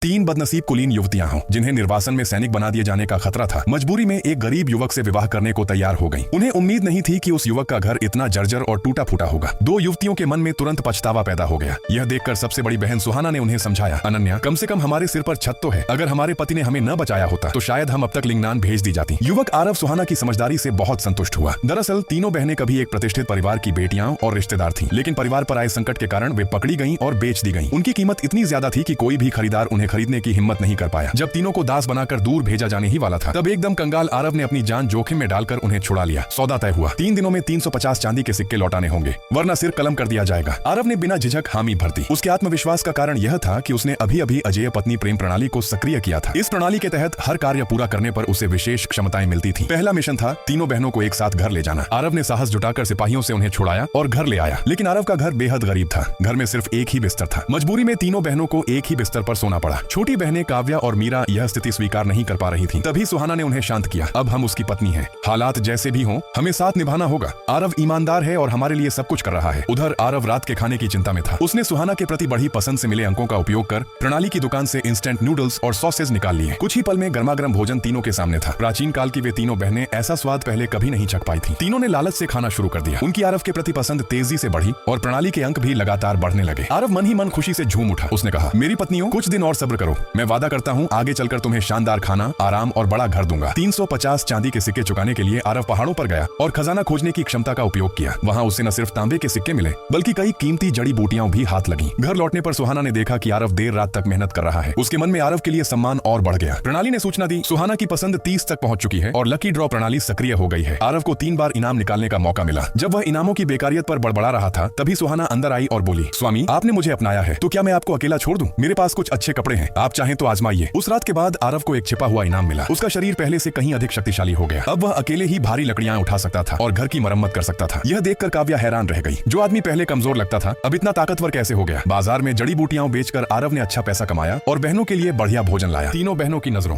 तीन बदनसीब कुलीन युवतियां हों जिन्हें निर्वासन में सैनिक बना दिए जाने का खतरा था, मजबूरी में एक गरीब युवक से विवाह करने को तैयार हो गईं। उन्हें उम्मीद नहीं थी कि उस युवक का घर इतना जर्जर और टूटा फूटा होगा। दो युवतियों के मन में तुरंत पछतावा पैदा हो गया। यह देखकर सबसे बड़ी बहन सुहाना ने उन्हें समझाया, अनन्या, कम से कम हमारे सिर पर छत तो है। अगर हमारे पति ने हमें न बचाया होता तो शायद हम अब तक लिंगनान भेज दी जाती। युवक आरव सुहाना की समझदारी से बहुत संतुष्ट हुआ। दरअसल तीनों बहनें कभी एक प्रतिष्ठित परिवार की बेटियां और रिश्तेदार थीं, लेकिन परिवार पर आए संकट के कारण वे पकड़ी गईं और बेच दी गईं। उनकी कीमत इतनी ज्यादा थी कि कोई भी खरीदार उन्हें खरीदने की हिम्मत नहीं कर पाया। जब तीनों को दास बनाकर दूर भेजा जाने ही वाला था, तब एकदम कंगाल आरव ने अपनी जान जोखिम में डालकर उन्हें छुड़ा लिया। सौदा तय हुआ। 3 दिनों में 350 चांदी के सिक्के लौटाने होंगे, वरना सिर कलम कर दिया जाएगा। आरव ने बिना झिझक हामी भर दी। उसके आत्मविश्वास का कारण यह था कि उसने अभी अभी अजेय पत्नी प्रेम प्रणाली को सक्रिय किया था। इस प्रणाली के तहत हर कार्य पूरा करने पर उसे विशेष क्षमताएं मिलती थी। पहला मिशन था तीनों बहनों को एक साथ घर ले जाना। आरव ने साहस जुटाकर सिपाहियों से उन्हें छुड़ाया और घर ले आया। लेकिन आरव का घर बेहद गरीब था। घर में सिर्फ एक ही बिस्तर था। मजबूरी में तीनों बहनों को एक ही बिस्तर पर सोना पड़ा। छोटी बहनें काव्या और मीरा यह स्थिति स्वीकार नहीं कर पा रही थीं। तभी सुहाना ने उन्हें शांत किया। अब हम उसकी पत्नी हैं, हालात जैसे भी हों हमें साथ निभाना होगा। आरव ईमानदार है और हमारे लिए सब कुछ कर रहा है। उधर आरव रात के खाने की चिंता में था। उसने सुहाना के प्रति बढ़ी पसंद से मिले अंकों का उपयोग कर प्रणाली की दुकान से इंस्टेंट नूडल्स और सॉसेज निकाल लिए। कुछ ही पल में गर्मागर्म भोजन तीनों के सामने था। प्राचीन काल की वे तीनों बहनें ऐसा स्वाद पहले कभी नहीं चख पाई थी। तीनों ने लालच से खाना शुरू कर दिया। उनकी आरव के प्रति पसंद तेजी से बढ़ी और प्रणाली के अंक भी लगातार बढ़ने लगे। आरव मन ही मन खुशी से झूम उठा। उसने कहा, मेरी पत्नियों, कुछ दिन और सब्र करो। मैं वादा करता हूँ आगे चलकर तुम्हें शानदार खाना, आराम और बड़ा घर दूंगा। 350 चांदी के सिक्के चुकाने के लिए आरव पहाड़ों पर गया और खजाना खोजने की क्षमता का उपयोग किया। वहाँ उसे न सिर्फ तांबे के सिक्के मिले बल्कि कई कीमती जड़ी बूटियां भी हाथ लगी। घर लौटने पर सुहाना ने देखा कि आरव देर रात तक मेहनत कर रहा है। उसके मन में आरव के लिए सम्मान और बढ़ गया। प्रणाली ने सूचना दी, सुहाना की पसंद 30 तक पहुंच चुकी है और लकी ड्रॉ प्रणाली सक्रिय हो गई है। आरव को 3 बार इनाम निकालने का मौका मिला। जब वह इनामों की बेकारियत पर बड़बड़ा रहा था, तभी सुहाना अंदर आई और बोली, स्वामी, आपने मुझे अपनाया है तो क्या मैं आपको अकेला छोड़ दूं? मेरे पास कुछ अच्छे कपड़े हैं, आप चाहें तो आजमाइए। उस रात के बाद आरव को एक छिपा हुआ इनाम मिला। उसका शरीर पहले से कहीं अधिक शक्तिशाली हो गया। अब वह अकेले ही भारी लकड़ियां उठा सकता था और घर की मरम्मत कर सकता था। यह देखकर काव्या हैरान रह गई। जो आदमी पहले कमजोर लगता था अब इतना ताकतवर कैसे हो गया? बाजार में जड़ी बूटियां बेचकर आरव ने अच्छा पैसा कमाया और बहनों के लिए बढ़िया भोजन लाया। तीनों बहनों की नजरों